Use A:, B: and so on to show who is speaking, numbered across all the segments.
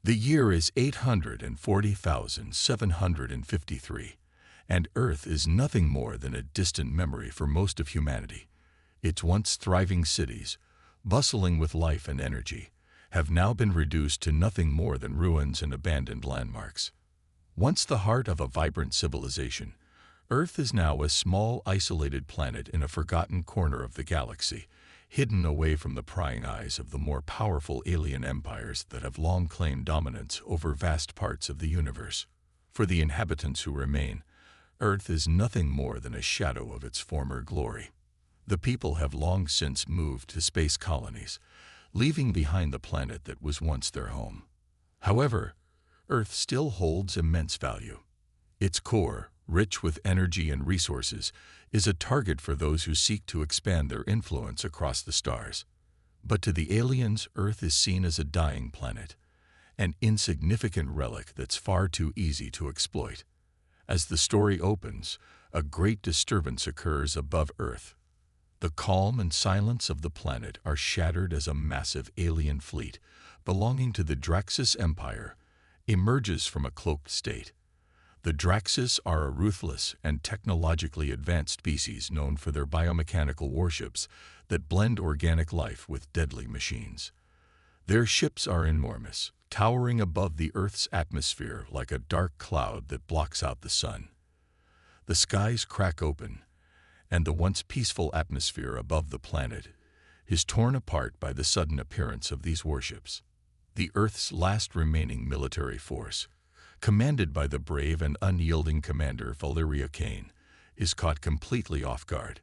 A: The year is 840,753, and Earth is nothing more than a distant memory for most of humanity. Its once thriving cities, bustling with life and energy, have now been reduced to nothing more than ruins and abandoned landmarks. Once the heart of a vibrant civilization, Earth is now a small, isolated planet in a forgotten corner of the galaxy, hidden away from the prying eyes of the more powerful alien empires that have long claimed dominance over vast parts of the universe. For the inhabitants who remain, Earth is nothing more than a shadow of its former glory. The people have long since moved to space colonies, leaving behind the planet that was once their home. However, Earth still holds immense value. Its core, rich with energy and resources, is a target for those who seek to expand their influence across the stars. But to the aliens, Earth is seen as a dying planet, an insignificant relic that's far too easy to exploit. As the story opens, a great disturbance occurs above Earth. The calm and silence of the planet are shattered as a massive alien fleet, belonging to the Draxus Empire, emerges from a cloaked state. The Draxus are a ruthless and technologically advanced species known for their biomechanical warships that blend organic life with deadly machines. Their ships are enormous, towering above the Earth's atmosphere like a dark cloud that blocks out the sun. The skies crack open, and the once peaceful atmosphere above the planet is torn apart by the sudden appearance of these warships. The Earth's last remaining military force, commanded by the brave and unyielding commander Valeria Kane, is caught completely off guard.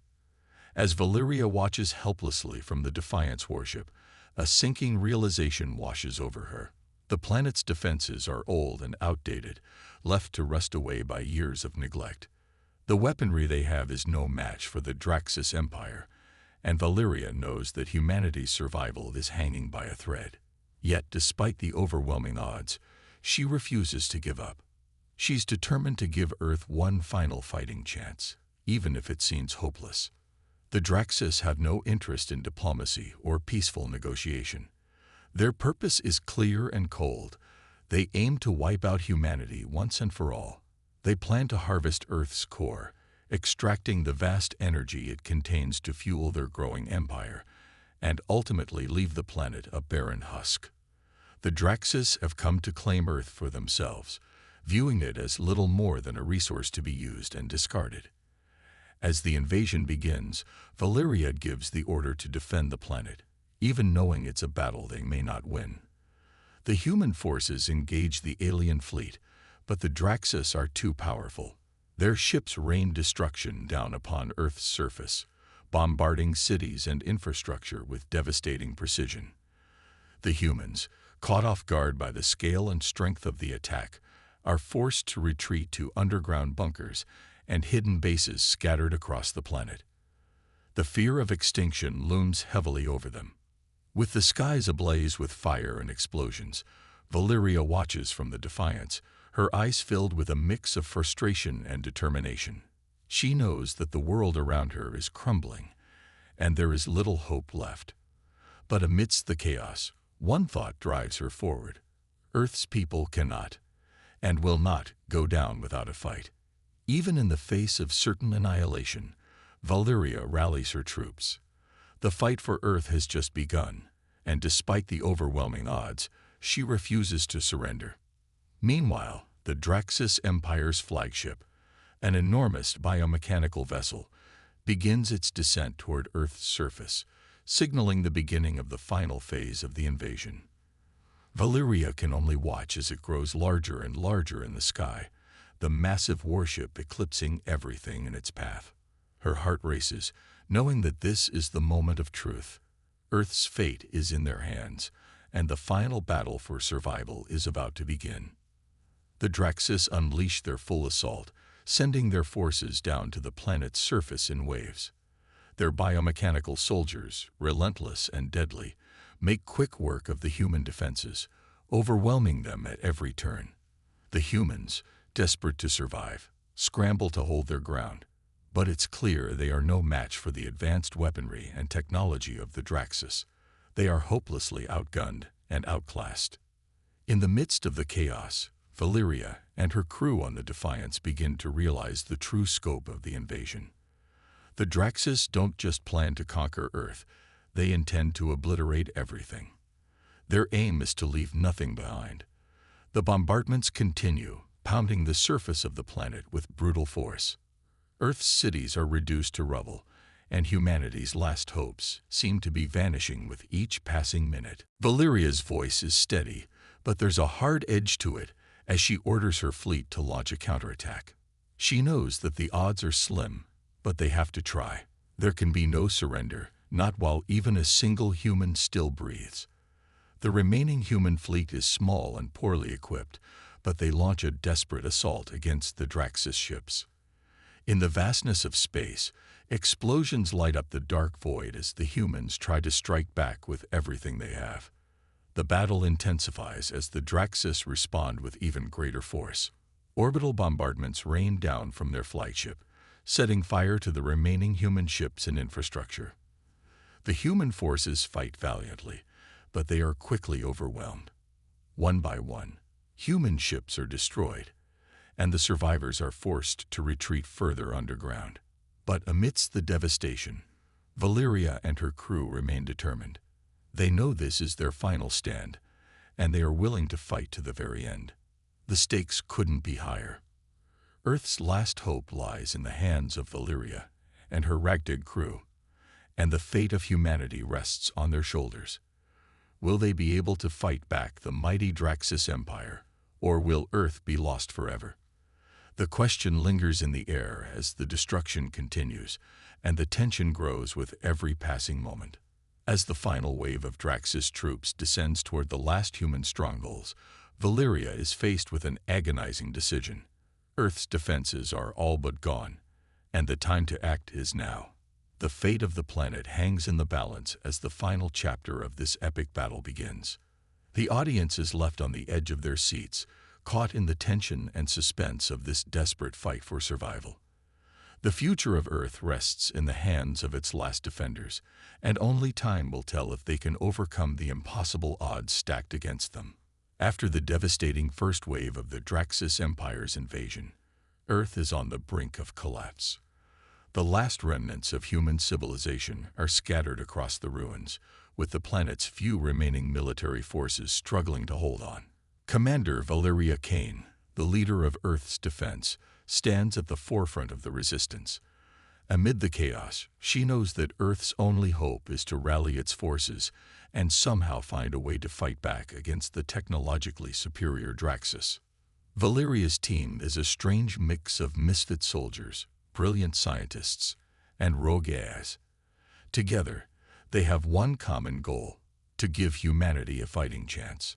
A: As Valeria watches helplessly from the Defiance warship, a sinking realization washes over her. The planet's defenses are old and outdated, left to rust away by years of neglect. The weaponry they have is no match for the Draxus Empire, and Valeria knows that humanity's survival is hanging by a thread. Yet, despite the overwhelming odds, she refuses to give up. She's determined to give Earth one final fighting chance, even if it seems hopeless. The Draxus have no interest in diplomacy or peaceful negotiation. Their purpose is clear and cold. They aim to wipe out humanity once and for all. They plan to harvest Earth's core, extracting the vast energy it contains to fuel their growing empire, and ultimately leave the planet a barren husk. The Draxus have come to claim Earth for themselves, viewing it as little more than a resource to be used and discarded. As the invasion begins, Valeria gives the order to defend the planet, even knowing it's a battle they may not win. The human forces engage the alien fleet, but the Draxus are too powerful. Their ships rain destruction down upon Earth's surface, bombarding cities and infrastructure with devastating precision. The humans, caught off guard by the scale and strength of the attack, are forced to retreat to underground bunkers and hidden bases scattered across the planet. The fear of extinction looms heavily over them. With the skies ablaze with fire and explosions, Valeria watches from the Defiance, her eyes filled with a mix of frustration and determination. She knows that the world around her is crumbling, and there is little hope left. But amidst the chaos, one thought drives her forward. Earth's people cannot, and will not, go down without a fight. Even in the face of certain annihilation, Valeria rallies her troops. The fight for Earth has just begun, and despite the overwhelming odds, she refuses to surrender. Meanwhile, the Draxus Empire's flagship, an enormous biomechanical vessel, begins its descent toward Earth's surface, signaling the beginning of the final phase of the invasion. Valeria can only watch as it grows larger and larger in the sky, the massive warship eclipsing everything in its path. Her heart races, knowing that this is the moment of truth. Earth's fate is in their hands, and the final battle for survival is about to begin. The Draxus unleash their full assault, sending their forces down to the planet's surface in waves. Their biomechanical soldiers, relentless and deadly, make quick work of the human defenses, overwhelming them at every turn. The humans, desperate to survive, scramble to hold their ground, but it's clear they are no match for the advanced weaponry and technology of the Draxus. They are hopelessly outgunned and outclassed. In the midst of the chaos, Valeria and her crew on the Defiance begin to realize the true scope of the invasion. The Draxus don't just plan to conquer Earth, they intend to obliterate everything. Their aim is to leave nothing behind. The bombardments continue, pounding the surface of the planet with brutal force. Earth's cities are reduced to rubble, and humanity's last hopes seem to be vanishing with each passing minute. Valeria's voice is steady, but there's a hard edge to it as she orders her fleet to launch a counterattack. She knows that the odds are slim, but they have to try. There can be no surrender, not while even a single human still breathes. The remaining human fleet is small and poorly equipped, but they launch a desperate assault against the Draxus ships. In the vastness of space, explosions light up the dark void as the humans try to strike back with everything they have. The battle intensifies as the Draxus respond with even greater force. Orbital bombardments rain down from their flagship, setting fire to the remaining human ships and infrastructure. The human forces fight valiantly, but they are quickly overwhelmed. One by one, human ships are destroyed, and the survivors are forced to retreat further underground. But amidst the devastation, Valeria and her crew remain determined. They know this is their final stand, and they are willing to fight to the very end. The stakes couldn't be higher. Earth's last hope lies in the hands of Valeria and her ragtag crew, and the fate of humanity rests on their shoulders. Will they be able to fight back the mighty Draxus Empire, or will Earth be lost forever? The question lingers in the air as the destruction continues, and the tension grows with every passing moment. As the final wave of Draxus troops descends toward the last human strongholds, Valeria is faced with an agonizing decision. Earth's defenses are all but gone, and the time to act is now. The fate of the planet hangs in the balance as the final chapter of this epic battle begins. The audience is left on the edge of their seats, caught in the tension and suspense of this desperate fight for survival. The future of Earth rests in the hands of its last defenders, and only time will tell if they can overcome the impossible odds stacked against them. After the devastating first wave of the Draxus Empire's invasion, Earth is on the brink of collapse. The last remnants of human civilization are scattered across the ruins, with the planet's few remaining military forces struggling to hold on. Commander Valeria Kane, the leader of Earth's defense, stands at the forefront of the resistance. Amid the chaos, she knows that Earth's only hope is to rally its forces and somehow find a way to fight back against the technologically superior Draxus. Valeria's team is a strange mix of misfit soldiers, brilliant scientists, and rogue AIs. Together, they have one common goal: to give humanity a fighting chance.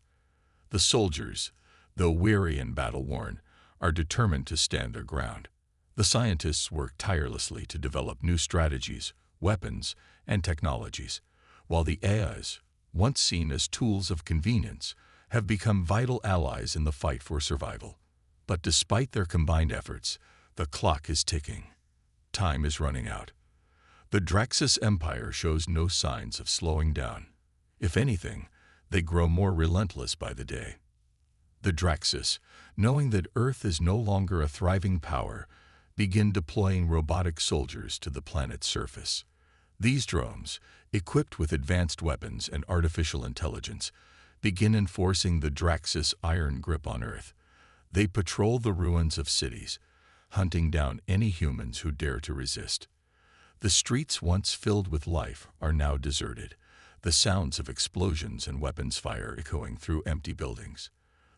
A: The soldiers, though weary and battle-worn, are determined to stand their ground. The scientists work tirelessly to develop new strategies, weapons, and technologies, while the AIs, once seen as tools of convenience, have become vital allies in the fight for survival. But despite their combined efforts, the clock is ticking. Time is running out. The Draxus Empire shows no signs of slowing down. If anything, they grow more relentless by the day. The Draxus, knowing that Earth is no longer a thriving power, begin deploying robotic soldiers to the planet's surface. These drones, equipped with advanced weapons and artificial intelligence, begin enforcing the Draxus' iron grip on Earth. They patrol the ruins of cities, hunting down any humans who dare to resist. The streets once filled with life are now deserted, the sounds of explosions and weapons fire echoing through empty buildings.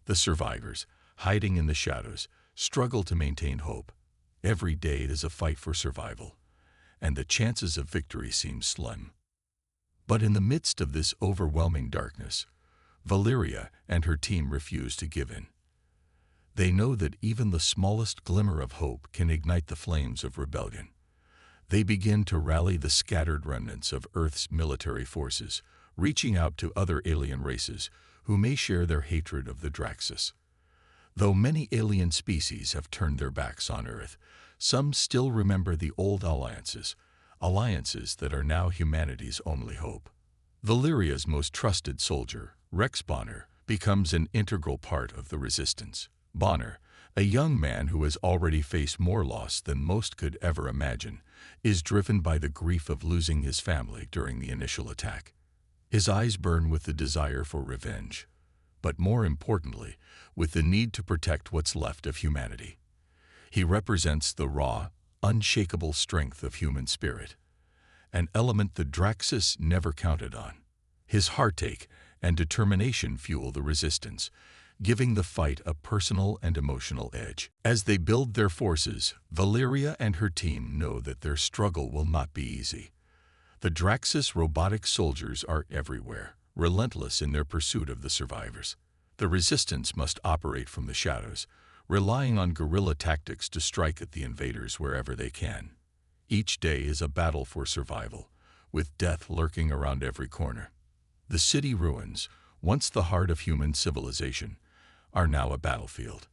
A: The survivors, hiding in the shadows, struggle to maintain hope. Every day it is a fight for survival, and the chances of victory seem slim. But in the midst of this overwhelming darkness, Valeria and her team refuse to give in. They know that even the smallest glimmer of hope can ignite the flames of rebellion. They begin to rally the scattered remnants of Earth's military forces, reaching out to other alien races who may share their hatred of the Draxus. Though many alien species have turned their backs on Earth, some still remember the old alliances that are now humanity's only hope. Valeria's most trusted soldier, Rex Bonner, becomes an integral part of the resistance. Bonner, a young man who has already faced more loss than most could ever imagine, is driven by the grief of losing his family during the initial attack. His eyes burn with the desire for revenge, but more importantly, with the need to protect what's left of humanity. He represents the raw, unshakable strength of human spirit, an element that Draxus never counted on. His heartache and determination fuel the resistance, giving the fight a personal and emotional edge. As they build their forces, Valeria and her team know that their struggle will not be easy. The Draxus robotic soldiers are everywhere, relentless in their pursuit of the survivors. The resistance must operate from the shadows, relying on guerrilla tactics to strike at the invaders wherever they can. Each day is a battle for survival, with death lurking around every corner. The city ruins, once the heart of human civilization, are now a battlefield.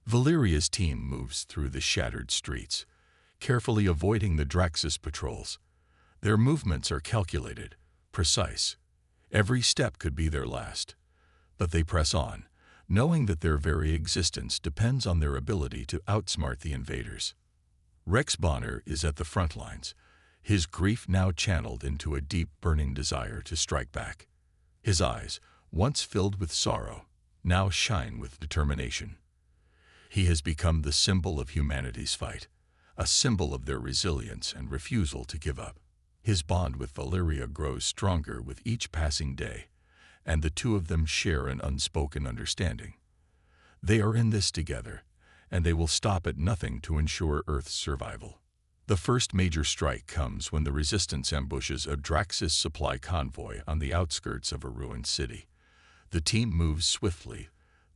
A: Valeria's team moves through the shattered streets, carefully avoiding the Draxus patrols. Their movements are calculated, precise. Every step could be their last. But they press on, knowing that their very existence depends on their ability to outsmart the invaders. Rex Bonner is at the front lines, his grief now channeled into a deep, burning desire to strike back. His eyes, once filled with sorrow, now shine with determination. He has become the symbol of humanity's fight, a symbol of their resilience and refusal to give up. His bond with Valeria grows stronger with each passing day, and the two of them share an unspoken understanding. They are in this together, and they will stop at nothing to ensure Earth's survival. The first major strike comes when the resistance ambushes a Draxus supply convoy on the outskirts of a ruined city. The team moves swiftly,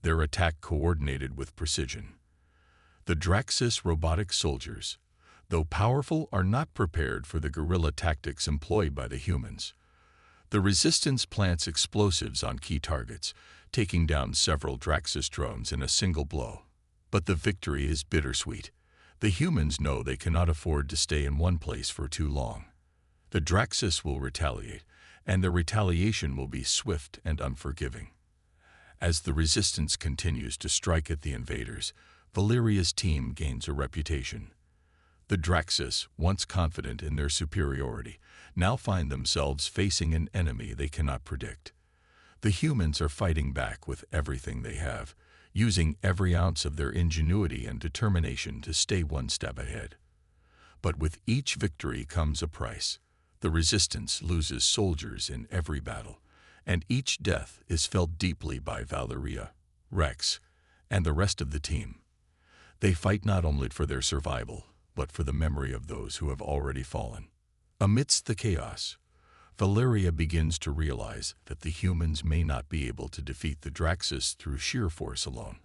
A: their attack coordinated with precision. The Draxus robotic soldiers, though powerful, are not prepared for the guerrilla tactics employed by the humans. The resistance plants explosives on key targets, taking down several Draxus drones in a single blow. But the victory is bittersweet. The humans know they cannot afford to stay in one place for too long. The Draxus will retaliate, and the retaliation will be swift and unforgiving. As the resistance continues to strike at the invaders, Valeria's team gains a reputation. The Draxus, once confident in their superiority, now find themselves facing an enemy they cannot predict. The humans are fighting back with everything they have, using every ounce of their ingenuity and determination to stay one step ahead. But with each victory comes a price. The resistance loses soldiers in every battle, and each death is felt deeply by Valeria, Rex, and the rest of the team. They fight not only for their survival, but for the memory of those who have already fallen. Amidst the chaos, Valeria begins to realize that the humans may not be able to defeat the Draxus through sheer force alone.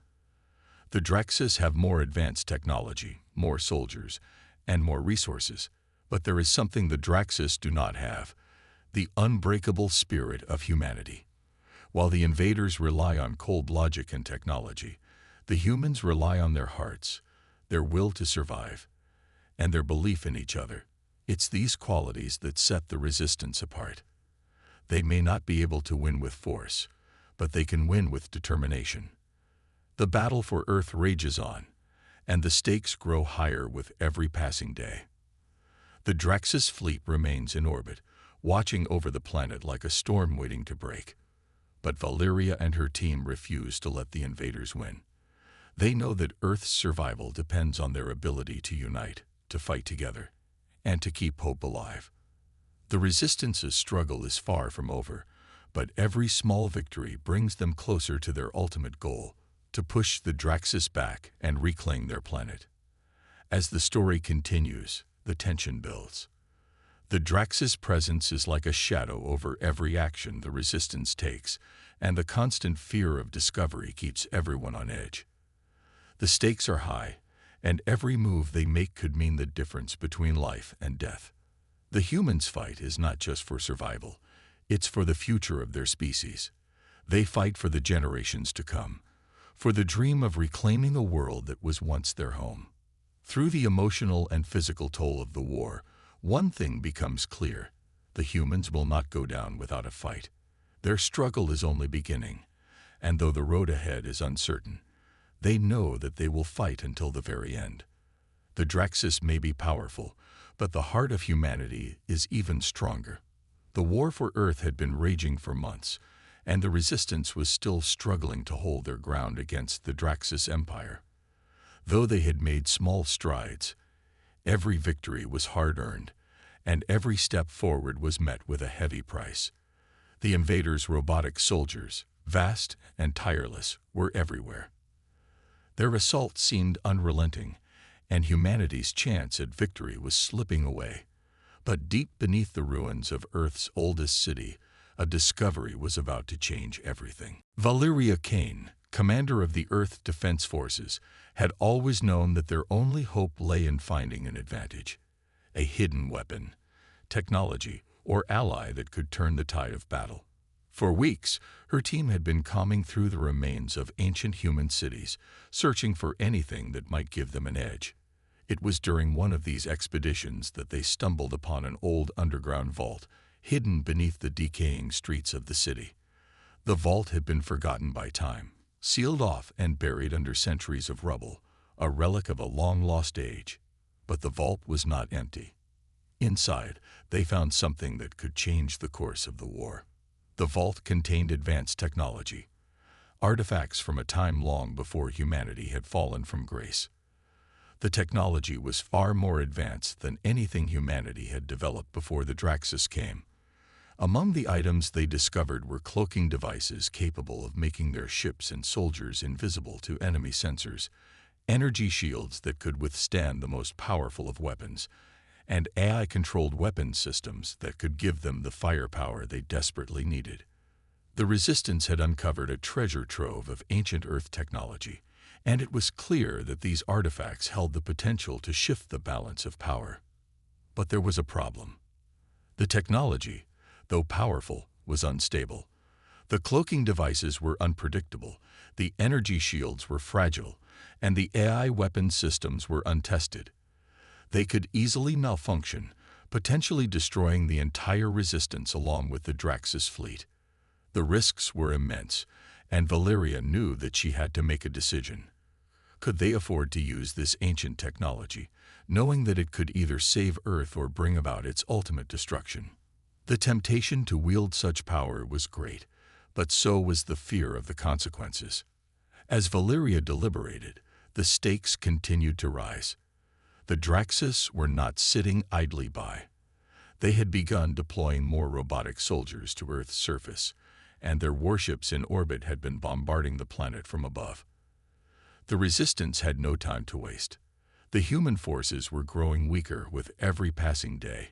A: The Draxus have more advanced technology, more soldiers, and more resources, but there is something the Draxus do not have: the unbreakable spirit of humanity. While the invaders rely on cold logic and technology, the humans rely on their hearts, their will to survive, and their belief in each other. It's these qualities that set the resistance apart. They may not be able to win with force, but they can win with determination. The battle for Earth rages on, and the stakes grow higher with every passing day. The Draxus fleet remains in orbit, watching over the planet like a storm waiting to break. But Valeria and her team refuse to let the invaders win. They know that Earth's survival depends on their ability to unite, to fight together, and to keep hope alive. The Resistance's struggle is far from over, but every small victory brings them closer to their ultimate goal: to push the Draxus back and reclaim their planet. As the story continues, the tension builds. The Draxus presence is like a shadow over every action the Resistance takes, and the constant fear of discovery keeps everyone on edge. The stakes are high, and every move they make could mean the difference between life and death. The humans' fight is not just for survival, it's for the future of their species. They fight for the generations to come, for the dream of reclaiming a world that was once their home. Through the emotional and physical toll of the war, one thing becomes clear: the humans will not go down without a fight. Their struggle is only beginning, and though the road ahead is uncertain, they know that they will fight until the very end. The Draxus may be powerful, but the heart of humanity is even stronger. The war for Earth had been raging for months, and the Resistance was still struggling to hold their ground against the Draxus Empire. Though they had made small strides, every victory was hard-earned, and every step forward was met with a heavy price. The invaders' robotic soldiers, vast and tireless, were everywhere. Their assault seemed unrelenting, and humanity's chance at victory was slipping away. But deep beneath the ruins of Earth's oldest city, a discovery was about to change everything. Valeria Kane, commander of the Earth Defense Forces, had always known that their only hope lay in finding an advantage, a hidden weapon, technology, or ally that could turn the tide of battle. For weeks, her team had been combing through the remains of ancient human cities, searching for anything that might give them an edge. It was during one of these expeditions that they stumbled upon an old underground vault, hidden beneath the decaying streets of the city. The vault had been forgotten by time, sealed off and buried under centuries of rubble, a relic of a long-lost age. But the vault was not empty. Inside, they found something that could change the course of the war. The vault contained advanced technology, artifacts from a time long before humanity had fallen from grace. The technology was far more advanced than anything humanity had developed before the Draxus came. Among the items they discovered were cloaking devices capable of making their ships and soldiers invisible to enemy sensors, energy shields that could withstand the most powerful of weapons, and AI-controlled weapons systems that could give them the firepower they desperately needed. The Resistance had uncovered a treasure trove of ancient Earth technology, and it was clear that these artifacts held the potential to shift the balance of power. But there was a problem. The technology, though powerful, was unstable. The cloaking devices were unpredictable, the energy shields were fragile, and the AI weapon systems were untested. They could easily malfunction, potentially destroying the entire Resistance along with the Draxus fleet. The risks were immense, and Valeria knew that she had to make a decision. Could they afford to use this ancient technology, knowing that it could either save Earth or bring about its ultimate destruction? The temptation to wield such power was great, but so was the fear of the consequences. As Valeria deliberated, the stakes continued to rise. The Draxus were not sitting idly by. They had begun deploying more robotic soldiers to Earth's surface, and their warships in orbit had been bombarding the planet from above. The Resistance had no time to waste. The human forces were growing weaker with every passing day,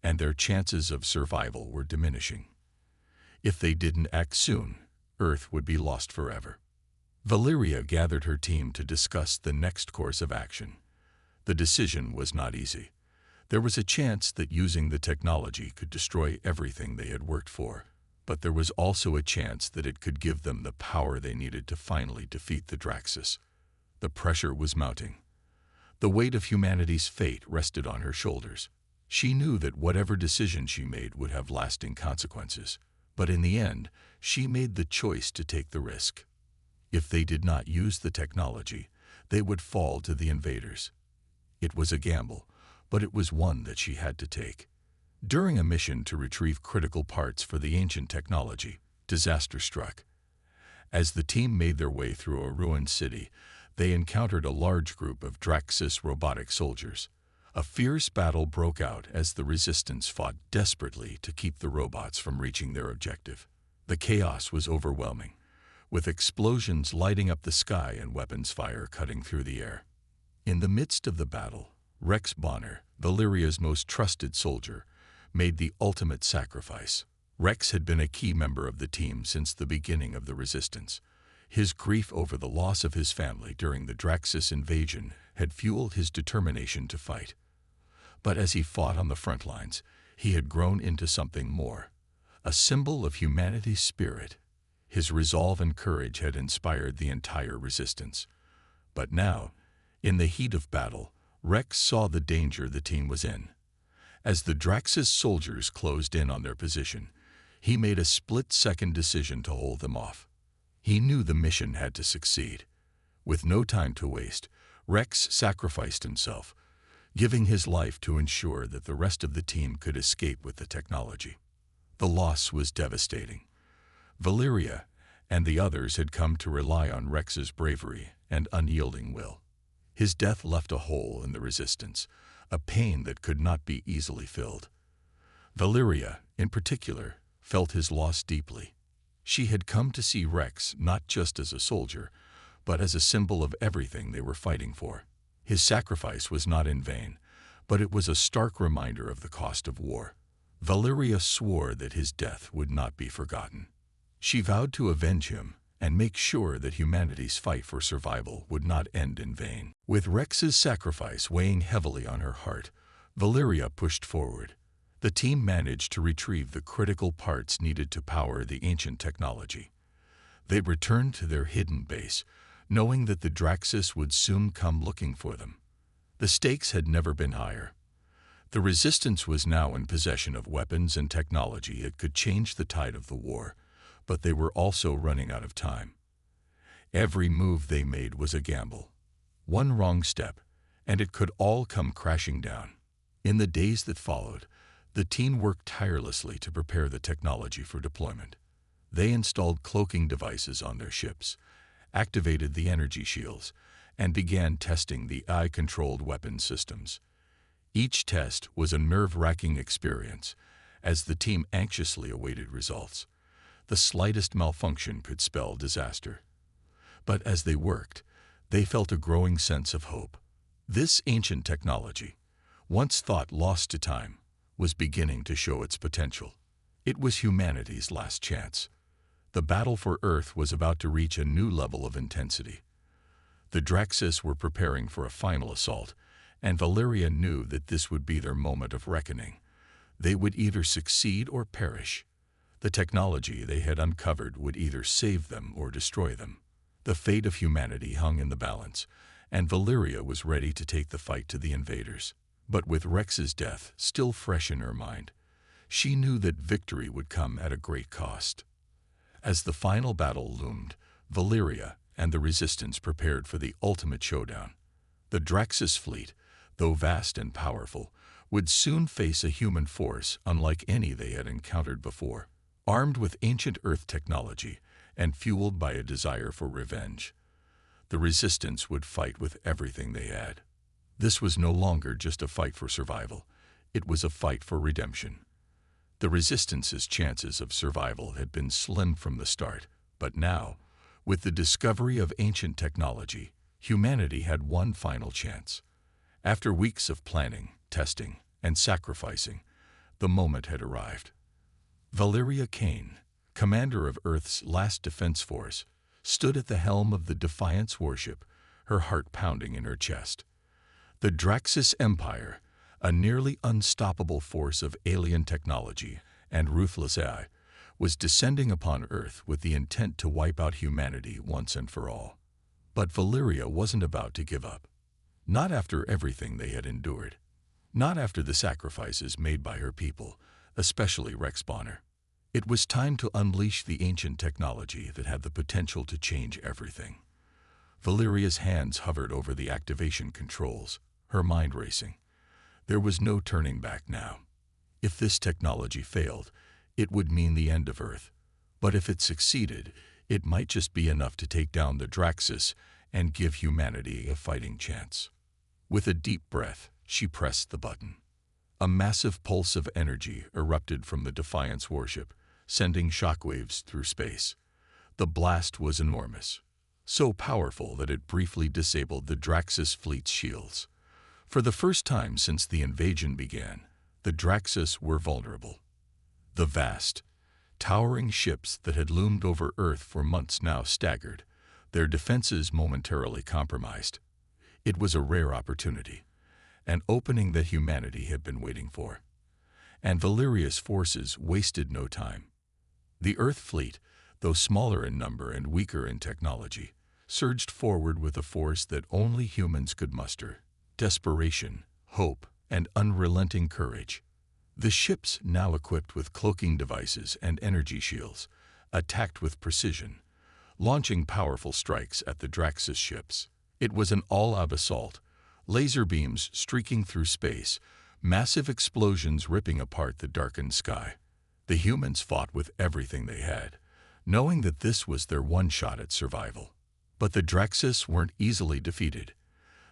A: and their chances of survival were diminishing. If they didn't act soon, Earth would be lost forever. Valeria gathered her team to discuss the next course of action. The decision was not easy. There was a chance that using the technology could destroy everything they had worked for, but there was also a chance that it could give them the power they needed to finally defeat the Draxus. The pressure was mounting. The weight of humanity's fate rested on her shoulders. She knew that whatever decision she made would have lasting consequences, but in the end, she made the choice to take the risk. If they did not use the technology, they would fall to the invaders. It was a gamble, but it was one that she had to take. During a mission to retrieve critical parts for the ancient technology, disaster struck. As the team made their way through a ruined city, they encountered a large group of Draxus robotic soldiers. A fierce battle broke out as the Resistance fought desperately to keep the robots from reaching their objective. The chaos was overwhelming, with explosions lighting up the sky and weapons fire cutting through the air. In the midst of the battle, Rex Bonner, Valeria's most trusted soldier, made the ultimate sacrifice. Rex had been a key member of the team since the beginning of the Resistance. His grief over the loss of his family during the Draxus invasion had fueled his determination to fight. But as he fought on the front lines, he had grown into something more, a symbol of humanity's spirit. His resolve and courage had inspired the entire Resistance. But now, in the heat of battle, Rex saw the danger the team was in. As the Draxus soldiers closed in on their position, he made a split-second decision to hold them off. He knew the mission had to succeed. With no time to waste, Rex sacrificed himself, giving his life to ensure that the rest of the team could escape with the technology. The loss was devastating. Valeria and the others had come to rely on Rex's bravery and unyielding will. His death left a hole in the resistance, a pain that could not be easily filled. Valeria, in particular, felt his loss deeply. She had come to see Rex not just as a soldier, but as a symbol of everything they were fighting for. His sacrifice was not in vain, but it was a stark reminder of the cost of war. Valeria swore that his death would not be forgotten. She vowed to avenge him and make sure that humanity's fight for survival would not end in vain. With Rex's sacrifice weighing heavily on her heart, Valeria pushed forward. The team managed to retrieve the critical parts needed to power the ancient technology. They returned to their hidden base, knowing that the Draxus would soon come looking for them. The stakes had never been higher. The Resistance was now in possession of weapons and technology that could change the tide of the war, but they were also running out of time. Every move they made was a gamble. One wrong step, and it could all come crashing down. In the days that followed, the team worked tirelessly to prepare the technology for deployment. They installed cloaking devices on their ships, activated the energy shields, and began testing the AI-controlled weapon systems. Each test was a nerve-wracking experience, as the team anxiously awaited results. The slightest malfunction could spell disaster. But as they worked, they felt a growing sense of hope. This ancient technology, once thought lost to time, was beginning to show its potential. It was humanity's last chance. The battle for Earth was about to reach a new level of intensity. The Draxus were preparing for a final assault, and Valeria knew that this would be their moment of reckoning. They would either succeed or perish. The technology they had uncovered would either save them or destroy them. The fate of humanity hung in the balance, and Valeria was ready to take the fight to the invaders. But with Rex's death still fresh in her mind, she knew that victory would come at a great cost. As the final battle loomed, Valeria and the Resistance prepared for the ultimate showdown. The Draxus fleet, though vast and powerful, would soon face a human force unlike any they had encountered before. Armed with ancient Earth technology and fueled by a desire for revenge, the Resistance would fight with everything they had. This was no longer just a fight for survival. It was a fight for redemption. The Resistance's chances of survival had been slim from the start, but now, with the discovery of ancient technology, humanity had one final chance. After weeks of planning, testing, and sacrificing, the moment had arrived. Valeria Kane, commander of Earth's last defense force, stood at the helm of the Defiance warship, her heart pounding in her chest. The Draxus Empire, a nearly unstoppable force of alien technology and ruthless AI, was descending upon Earth with the intent to wipe out humanity once and for all. But Valeria wasn't about to give up. Not after everything they had endured. Not after the sacrifices made by her people, especially Rex Bonner. It was time to unleash the ancient technology that had the potential to change everything. Valeria's hands hovered over the activation controls, her mind racing. There was no turning back now. If this technology failed, it would mean the end of Earth. But if it succeeded, it might just be enough to take down the Draxus and give humanity a fighting chance. With a deep breath, she pressed the button. A massive pulse of energy erupted from the Defiance warship, sending shockwaves through space. The blast was enormous, so powerful that it briefly disabled the Draxus fleet's shields. For the first time since the invasion began, the Draxus were vulnerable. The vast, towering ships that had loomed over Earth for months now staggered, their defenses momentarily compromised. It was a rare opportunity, an opening that humanity had been waiting for. And Valeria's forces wasted no time. The Earth fleet, though smaller in number and weaker in technology, surged forward with a force that only humans could muster: desperation, hope, and unrelenting courage. The ships, now equipped with cloaking devices and energy shields, attacked with precision, launching powerful strikes at the Draxus ships. It was an all-out assault, laser beams streaking through space, massive explosions ripping apart the darkened sky. The humans fought with everything they had, knowing that this was their one shot at survival. But the Draxus weren't easily defeated.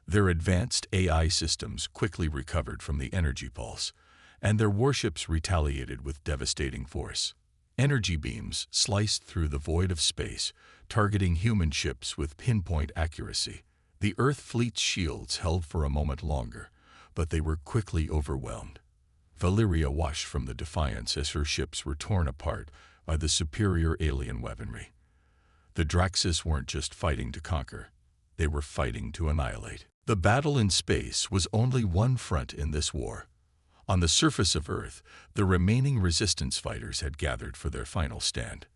A: Their advanced AI systems quickly recovered from the energy pulse, and their warships retaliated with devastating force. Energy beams sliced through the void of space, targeting human ships with pinpoint accuracy. The Earth fleet's shields held for a moment longer, but they were quickly overwhelmed. Valyria watched from the Defiance as her ships were torn apart by the superior alien weaponry. The Draxus weren't just fighting to conquer, they were fighting to annihilate. The battle in space was only one front in this war. On the surface of Earth, the remaining resistance fighters had gathered for their final stand.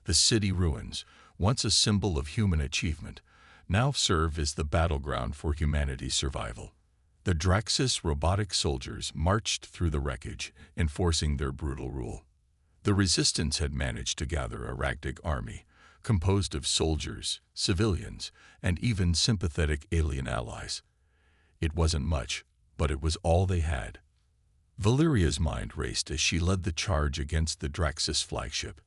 A: The city ruins, once a symbol of human achievement, now serve as the battleground for humanity's survival. The Draxus robotic soldiers marched through the wreckage, enforcing their brutal rule. The resistance had managed to gather a ragtag army, composed of soldiers, civilians, and even sympathetic alien allies. It wasn't much, but it was all they had. Valyria's mind raced as she led the charge against the Draxus flagship.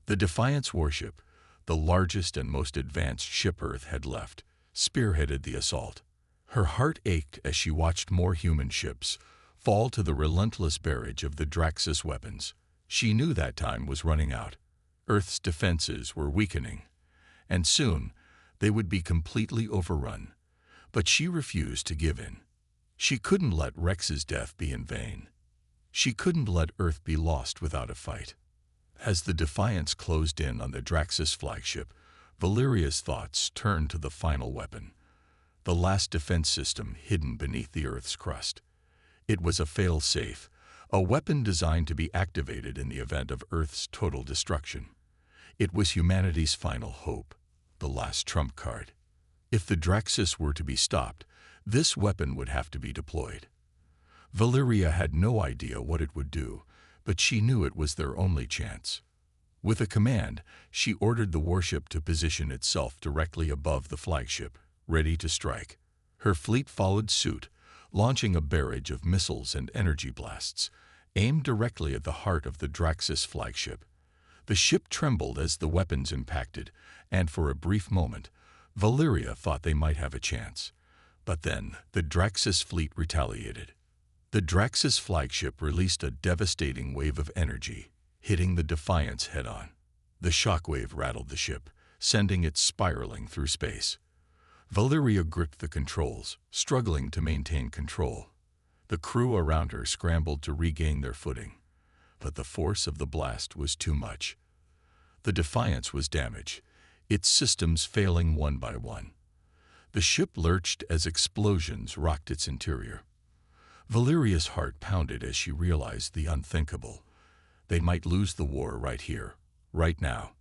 A: The Defiance warship, the largest and most advanced ship Earth had left, spearheaded the assault. Her heart ached as she watched more human ships fall to the relentless barrage of the Draxus weapons. She knew that time was running out. Earth's defenses were weakening, and soon they would be completely overrun. But she refused to give in. She couldn't let Rex's death be in vain. She couldn't let Earth be lost without a fight. As the Defiance closed in on the Draxus flagship, Valyria's thoughts turned to the final weapon, the last defense system hidden beneath the Earth's crust. It was a fail-safe, a weapon designed to be activated in the event of Earth's total destruction. It was humanity's final hope, the last trump card. If the Draxus were to be stopped, this weapon would have to be deployed. Valyria had no idea what it would do, but she knew it was their only chance. With a command, she ordered the warship to position itself directly above the flagship, ready to strike. Her fleet followed suit, launching a barrage of missiles and energy blasts, aimed directly at the heart of the Draxus flagship. The ship trembled as the weapons impacted, and for a brief moment, Valyria thought they might have a chance. But then, the Draxus fleet retaliated. The Draxus flagship released a devastating wave of energy, hitting the Defiance head-on. The shockwave rattled the ship, sending it spiraling through space. Valyria gripped the controls, struggling to maintain control. The crew around her scrambled to regain their footing, but the force of the blast was too much. The Defiance was damaged, its systems failing one by one. The ship lurched as explosions rocked its interior. Valyria's heart pounded as she realized the unthinkable. They might lose the war right here, right now.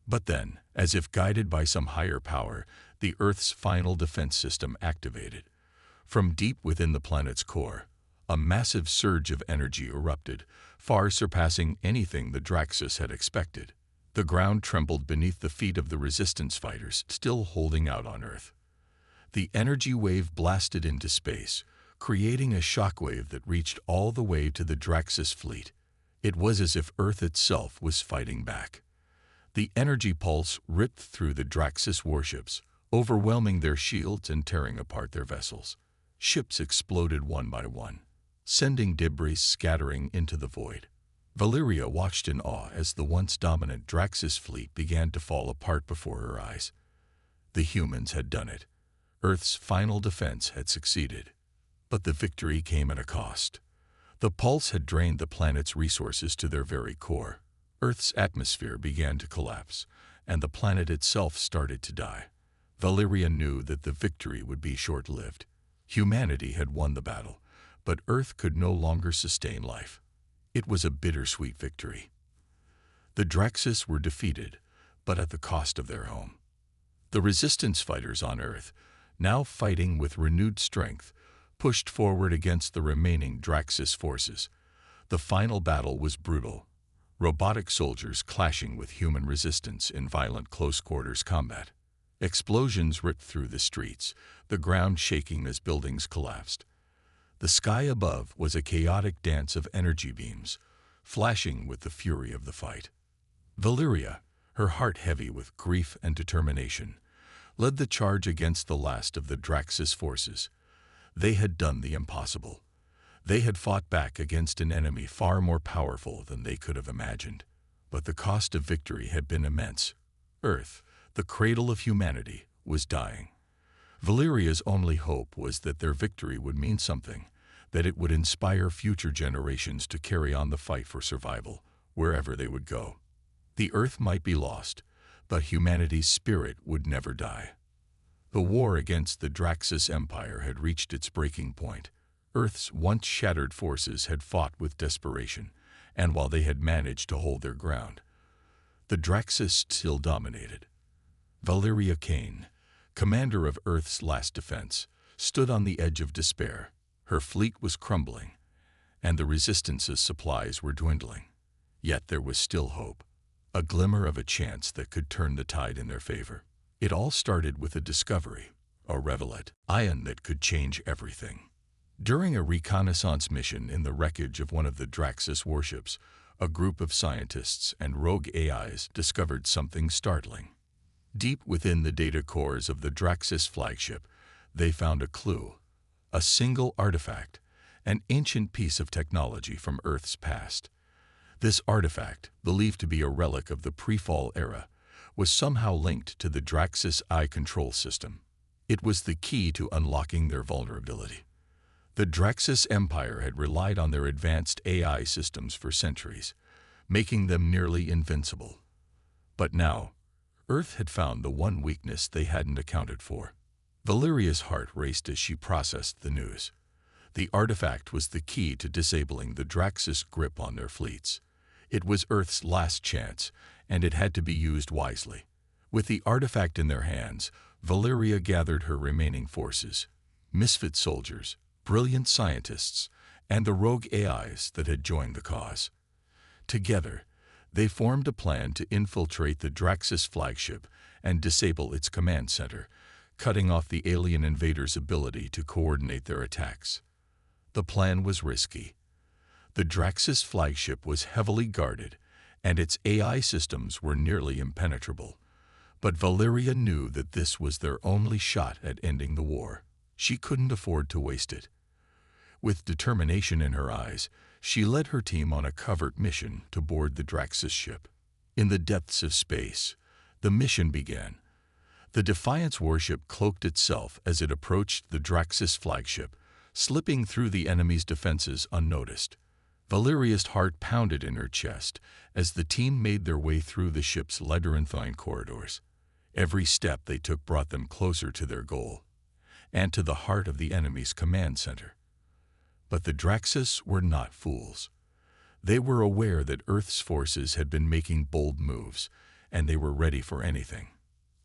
A: But then, as if guided by some higher power, the Earth's final defense system activated. From deep within the planet's core, a massive surge of energy erupted, far surpassing anything the Draxus had expected. The ground trembled beneath the feet of the resistance fighters still holding out on Earth. The energy wave blasted into space, creating a shockwave that reached all the way to the Draxus fleet. It was as if Earth itself was fighting back. The energy pulse ripped through the Draxus warships, overwhelming their shields and tearing apart their vessels. Ships exploded one by one, sending debris scattering into the void. Valyria watched in awe as the once dominant Draxus fleet began to fall apart before her eyes. The humans had done it. Earth's final defense had succeeded. But the victory came at a cost. The pulse had drained the planet's resources to their very core. Earth's atmosphere began to collapse, and the planet itself started to die. Valyria knew that the victory would be short-lived. Humanity had won the battle, but Earth could no longer sustain life. It was a bittersweet victory. The Draxus were defeated, but at the cost of their home. The resistance fighters on Earth, now fighting with renewed strength, pushed forward against the remaining Draxus forces. The final battle was brutal. robotic soldiers clashing with human resistance in violent close-quarters combat. Explosions ripped through the streets, the ground shaking as buildings collapsed. The sky above was a chaotic dance of energy beams, flashing with the fury of the fight. Valeria, her heart heavy with grief and determination, led the charge against the last of the Draxus forces. They had done the impossible. They had fought back against an enemy far more powerful than they could have imagined. But the cost of victory had been immense. Earth, the cradle of humanity, was dying. Valeria's only hope was that their victory would mean something, that it would inspire future generations to carry on the fight for survival, wherever they would go. The Earth might be lost, but humanity's spirit would never die. The war against the Draxus Empire had reached its breaking point. Earth's once shattered forces had fought with desperation, and while they had managed to hold their ground, the Draxus still dominated. Valeria Kane, commander of Earth's last defense, stood on the edge of despair. Her fleet was crumbling, and the Resistance's supplies were dwindling. Yet there was still hope, a glimmer of a chance that could turn the tide in their favor. It all started with a discovery, a revelant ion that could change everything. During a reconnaissance mission in the wreckage of one of the Draxus warships, a group of scientists and rogue AIs discovered something startling. Deep within the data cores of the Draxus flagship, they found a clue, a single artifact, an ancient piece of technology from Earth's past. This artifact, believed to be a relic of the pre-fall era, was somehow linked to the Draxus eye control system. It was the key to unlocking their vulnerability. The Draxus Empire had relied on their advanced AI systems for centuries, making them nearly invincible. But now, Earth had found the one weakness they hadn't accounted for. Valeria's heart raced as she processed the news. The artifact was the key to disabling the Draxus grip on their fleets. It was Earth's last chance, and it had to be used wisely. With the artifact in their hands, Valeria gathered her remaining forces, misfit soldiers, brilliant scientists, and the rogue AIs that had joined the cause. Together, they formed a plan to infiltrate the Draxus flagship and disable its command center, cutting off the alien invaders' ability to coordinate their attacks. The plan was risky. The Draxus flagship was heavily guarded, and its AI systems were nearly impenetrable. But Valeria knew that this was their only shot at ending the war. She couldn't afford to waste it. With determination in her eyes, she led her team on a covert mission to board the Draxus ship. In the depths of space, the mission began. The Defiance warship cloaked itself as it approached the Draxus flagship, slipping through the enemy's defenses unnoticed. Valeria's heart pounded in her chest as the team made their way through the ship's labyrinthine corridors. Every step they took brought them closer to their goal, and to the heart of the enemy's command center. But the Draxus were not fools. They were aware that Earth's forces had been making bold moves, and they were ready for anything.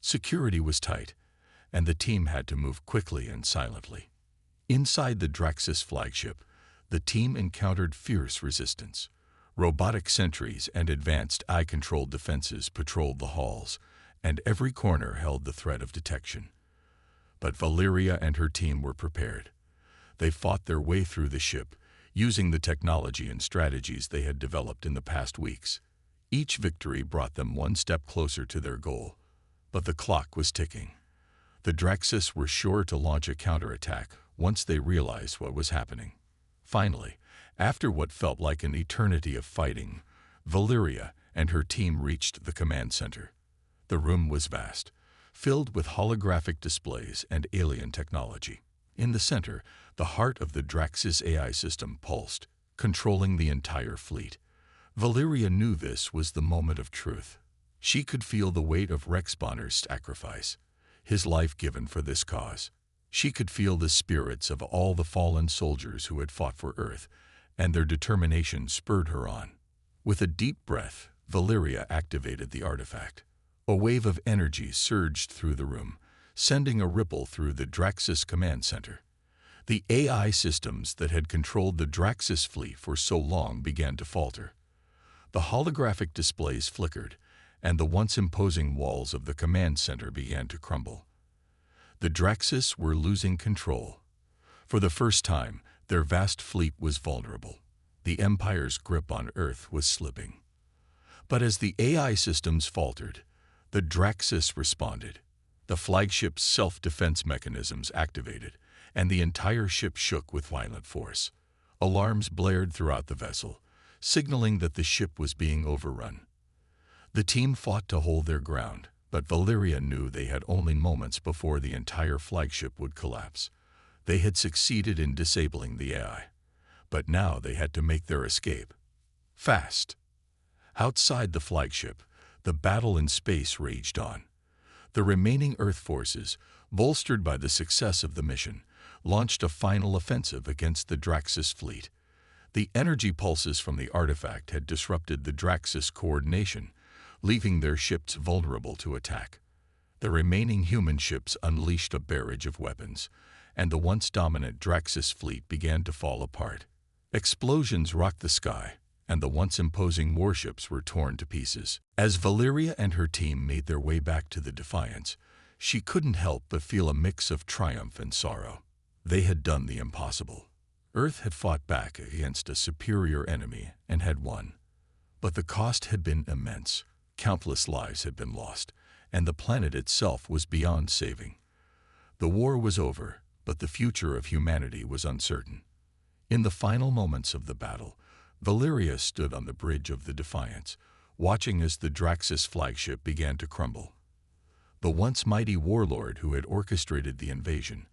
A: Security was tight, and the team had to move quickly and silently. Inside the Draxus flagship, the team encountered fierce resistance. Robotic sentries and advanced eye-controlled defenses patrolled the halls, and every corner held the threat of detection. But Valeria and her team were prepared. They fought their way through the ship, using the technology and strategies they had developed in the past weeks. Each victory brought them one step closer to their goal. But the clock was ticking. The Draxus were sure to launch a counterattack once they realized what was happening. Finally, after what felt like an eternity of fighting, Valeria and her team reached the command center. The room was vast, filled with holographic displays and alien technology. In the center, the heart of the Draxus AI system pulsed, controlling the entire fleet. Valeria knew this was the moment of truth. She could feel the weight of Rex Bonner's sacrifice, his life given for this cause. She could feel the spirits of all the fallen soldiers who had fought for Earth, and their determination spurred her on. With a deep breath, Valeria activated the artifact. A wave of energy surged through the room, sending a ripple through the Draxus command center. The AI systems that had controlled the Draxus fleet for so long began to falter. The holographic displays flickered, and the once imposing walls of the command center began to crumble. The Draxus were losing control. For the first time, their vast fleet was vulnerable. The Empire's grip on Earth was slipping. But as the AI systems faltered, the Draxus responded. The flagship's self-defense mechanisms activated, and the entire ship shook with violent force. Alarms blared throughout the vessel, signaling that the ship was being overrun. The team fought to hold their ground, but Valeria knew they had only moments before the entire flagship would collapse. They had succeeded in disabling the AI, but now they had to make their escape. Fast. Outside the flagship, the battle in space raged on. The remaining Earth forces, bolstered by the success of the mission, launched a final offensive against the Draxus fleet. The energy pulses from the artifact had disrupted the Draxus coordination, leaving their ships vulnerable to attack. The remaining human ships unleashed a barrage of weapons, and the once dominant Draxus fleet began to fall apart. Explosions rocked the sky, and the once imposing warships were torn to pieces. As Valeria and her team made their way back to the Defiance, she couldn't help but feel a mix of triumph and sorrow. They had done the impossible. Earth had fought back against a superior enemy and had won. But the cost had been immense. Countless lives had been lost, and the planet itself was beyond saving. The war was over, but the future of humanity was uncertain. In the final moments of the battle, Valeria stood on the bridge of the Defiance, watching as the Draxus flagship began to crumble. The once mighty warlord who had orchestrated the invasion,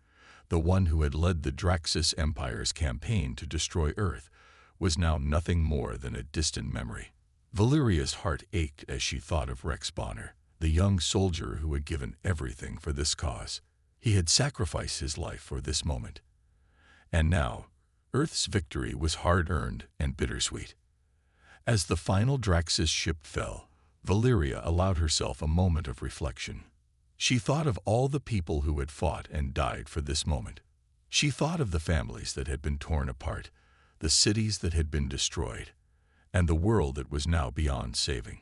A: the one who had led the Draxus Empire's campaign to destroy Earth, was now nothing more than a distant memory. Valeria's heart ached as she thought of Rex Bonner, the young soldier who had given everything for this cause. He had sacrificed his life for this moment. And now, Earth's victory was hard-earned and bittersweet. As the final Draxus ship fell, Valeria allowed herself a moment of reflection. She thought of all the people who had fought and died for this moment. She thought of the families that had been torn apart, the cities that had been destroyed, and the world that was now beyond saving.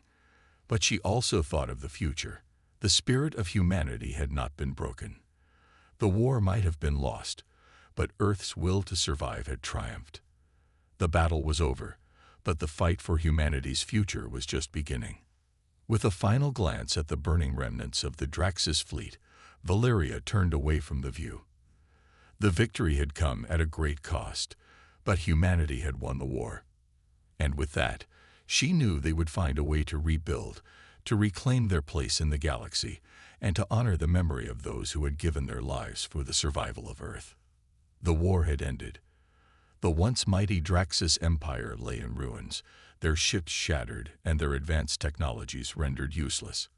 A: But she also thought of the future. The spirit of humanity had not been broken. The war might have been lost, but Earth's will to survive had triumphed. The battle was over, but the fight for humanity's future was just beginning. With a final glance at the burning remnants of the Draxus fleet, Valeria turned away from the view. The victory had come at a great cost, but humanity had won the war. And with that, she knew they would find a way to rebuild, to reclaim their place in the galaxy, and to honor the memory of those who had given their lives for the survival of Earth. The war had ended. The once mighty Draxus Empire lay in ruins, their ships shattered and their advanced technologies rendered useless.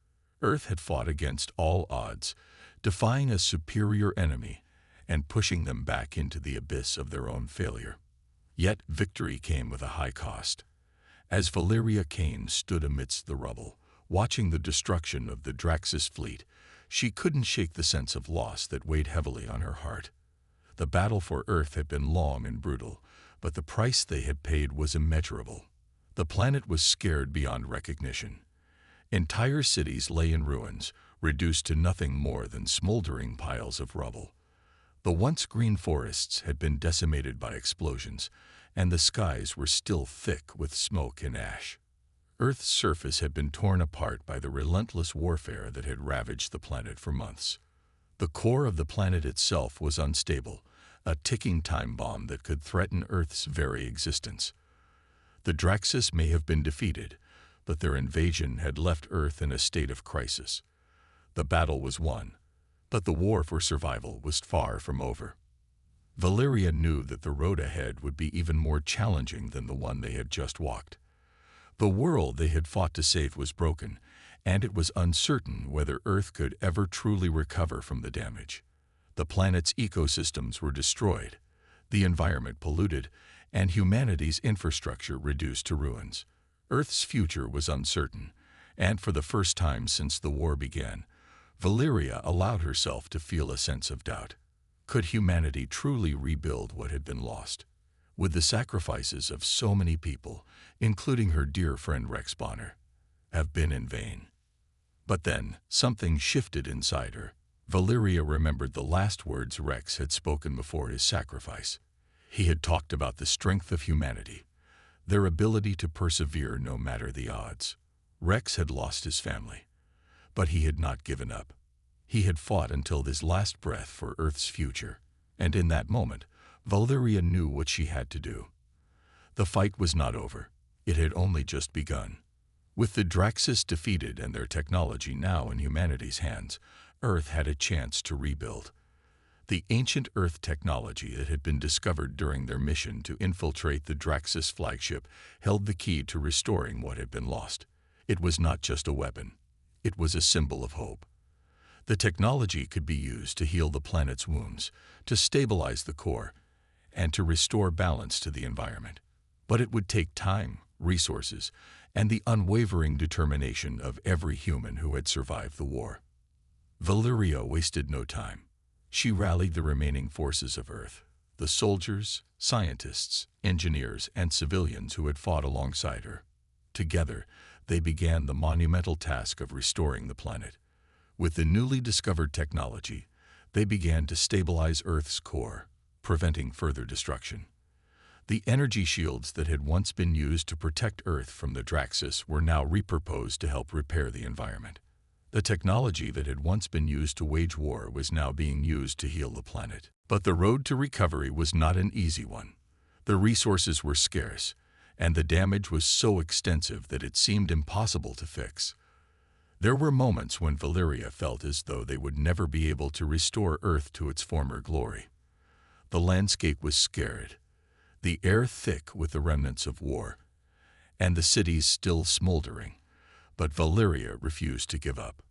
A: Earth had fought against all odds, defying a superior enemy and pushing them back into the abyss of their own failure. Yet victory came with a high cost. As Valeria Kane stood amidst the rubble, watching the destruction of the Draxus fleet, she couldn't shake the sense of loss that weighed heavily on her heart. The battle for Earth had been long and brutal, but the price they had paid was immeasurable. The planet was scared beyond recognition. Entire cities lay in ruins, reduced to nothing more than smoldering piles of rubble. The once green forests had been decimated by explosions, and the skies were still thick with smoke and ash. Earth's surface had been torn apart by the relentless warfare that had ravaged the planet for months. The core of the planet itself was unstable, a ticking time bomb that could threaten Earth's very existence. The Draxus may have been defeated, but their invasion had left Earth in a state of crisis. The battle was won, but the war for survival was far from over. Valeria knew that the road ahead would be even more challenging than the one they had just walked. The world they had fought to save was broken, and it was uncertain whether Earth could ever truly recover from the damage. The planet's ecosystems were destroyed, the environment polluted, and humanity's infrastructure reduced to ruins. Earth's future was uncertain, and for the first time since the war began, Valeria allowed herself to feel a sense of doubt. Could humanity truly rebuild what had been lost? Would the sacrifices of so many people, including her dear friend Rex Bonner, have been in vain? But then, something shifted inside her. Valeria remembered the last words Rex had spoken before his sacrifice. He had talked about the strength of humanity, their ability to persevere no matter the odds. Rex had lost his family, but he had not given up. He had fought until his last breath for Earth's future, and in that moment, Valeria knew what she had to do. The fight was not over. It had only just begun. With the Draxus defeated and their technology now in humanity's hands, Earth had a chance to rebuild. The ancient Earth technology that had been discovered during their mission to infiltrate the Draxus flagship held the key to restoring what had been lost. It was not just a weapon. It was a symbol of hope. The technology could be used to heal the planet's wounds, to stabilize the core, and to restore balance to the environment. But it would take time, resources, and the unwavering determination of every human who had survived the war. Valeria wasted no time. She rallied the remaining forces of Earth, the soldiers, scientists, engineers, and civilians who had fought alongside her. Together, they began the monumental task of restoring the planet. With the newly discovered technology, they began to stabilize Earth's core, preventing further destruction. The energy shields that had once been used to protect Earth from the Draxus were now repurposed to help repair the environment. The technology that had once been used to wage war was now being used to heal the planet. But the road to recovery was not an easy one. The resources were scarce, and the damage was so extensive that it seemed impossible to fix. There were moments when Valeria felt as though they would never be able to restore Earth to its former glory. The landscape was scarred, the air thick with the remnants of war, and the cities still smoldering. But Valeria refused to give up.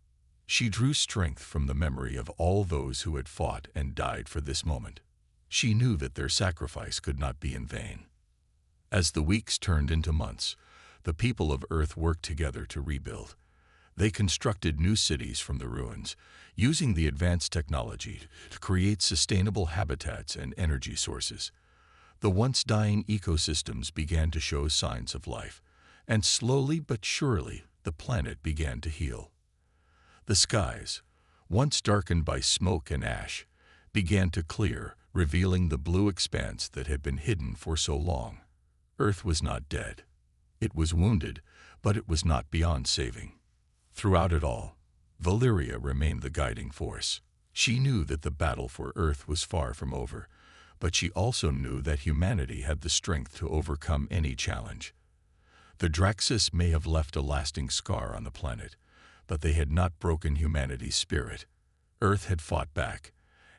A: She drew strength from the memory of all those who had fought and died for this moment. She knew that their sacrifice could not be in vain. As the weeks turned into months, the people of Earth worked together to rebuild. They constructed new cities from the ruins, using the advanced technology to create sustainable habitats and energy sources. The once dying ecosystems began to show signs of life, and slowly but surely the planet began to heal. The skies, once darkened by smoke and ash, began to clear, revealing the blue expanse that had been hidden for so long. Earth was not dead. It was wounded, but it was not beyond saving. Throughout it all, Valeria remained the guiding force. She knew that the battle for Earth was far from over, but she also knew that humanity had the strength to overcome any challenge. The Draxus may have left a lasting scar on the planet, but they had not broken humanity's spirit. Earth had fought back,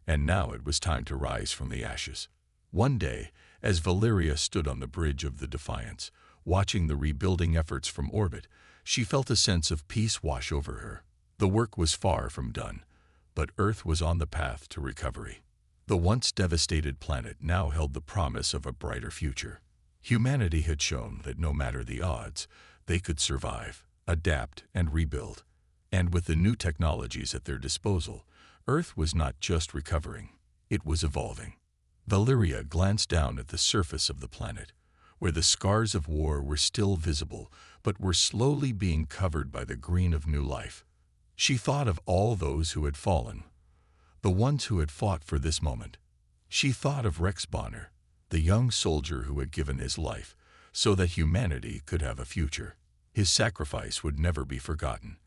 A: and now it was time to rise from the ashes. One day, as Valeria stood on the bridge of the Defiance, watching the rebuilding efforts from orbit, she felt a sense of peace wash over her. The work was far from done, but Earth was on the path to recovery. The once devastated planet now held the promise of a brighter future. Humanity had shown that no matter the odds, they could survive, adapt, and rebuild. And with the new technologies at their disposal, Earth was not just recovering, it was evolving. Valeria glanced down at the surface of the planet, where the scars of war were still visible, but were slowly being covered by the green of new life. She thought of all those who had fallen, the ones who had fought for this moment. She thought of Rex Bonner, the young soldier who had given his life so that humanity could have a future. His sacrifice would never be forgotten,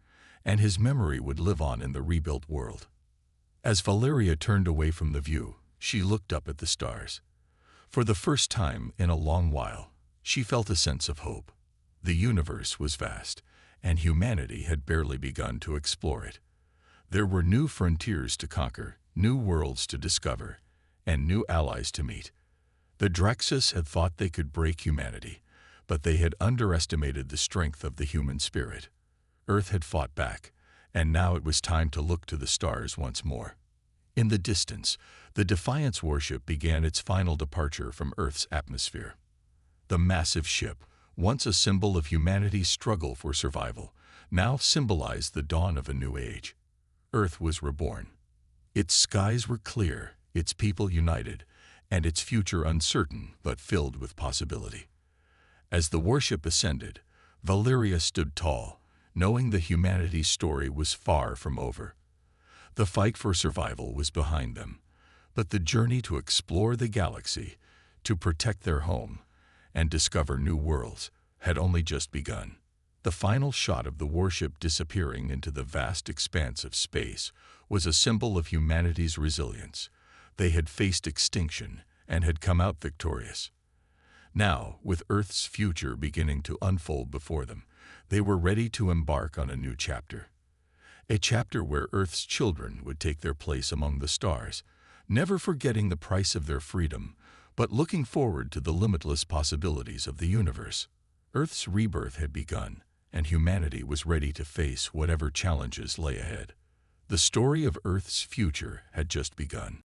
A: and his memory would live on in the rebuilt world. As Valeria turned away from the view, she looked up at the stars. For the first time in a long while, she felt a sense of hope. The universe was vast, and humanity had barely begun to explore it. There were new frontiers to conquer, new worlds to discover, and new allies to meet. The Draxus had thought they could break humanity, but they had underestimated the strength of the human spirit. Earth had fought back, and now it was time to look to the stars once more. In the distance, the Defiance warship began its final departure from Earth's atmosphere. The massive ship, once a symbol of humanity's struggle for survival, now symbolized the dawn of a new age. Earth was reborn. Its skies were clear, its people united, and its future uncertain but filled with possibility. As the warship ascended, Valeria stood tall, knowing that humanity's story was far from over. The fight for survival was behind them, but the journey to explore the galaxy, to protect their home, and discover new worlds had only just begun. The final shot of the warship disappearing into the vast expanse of space was a symbol of humanity's resilience. They had faced extinction and had come out victorious. Now, with Earth's future beginning to unfold before them, they were ready to embark on a new chapter. A chapter where Earth's children would take their place among the stars, never forgetting the price of their freedom, but looking forward to the limitless possibilities of the universe. Earth's rebirth had begun, and humanity was ready to face whatever challenges lay ahead. The story of Earth's future had just begun.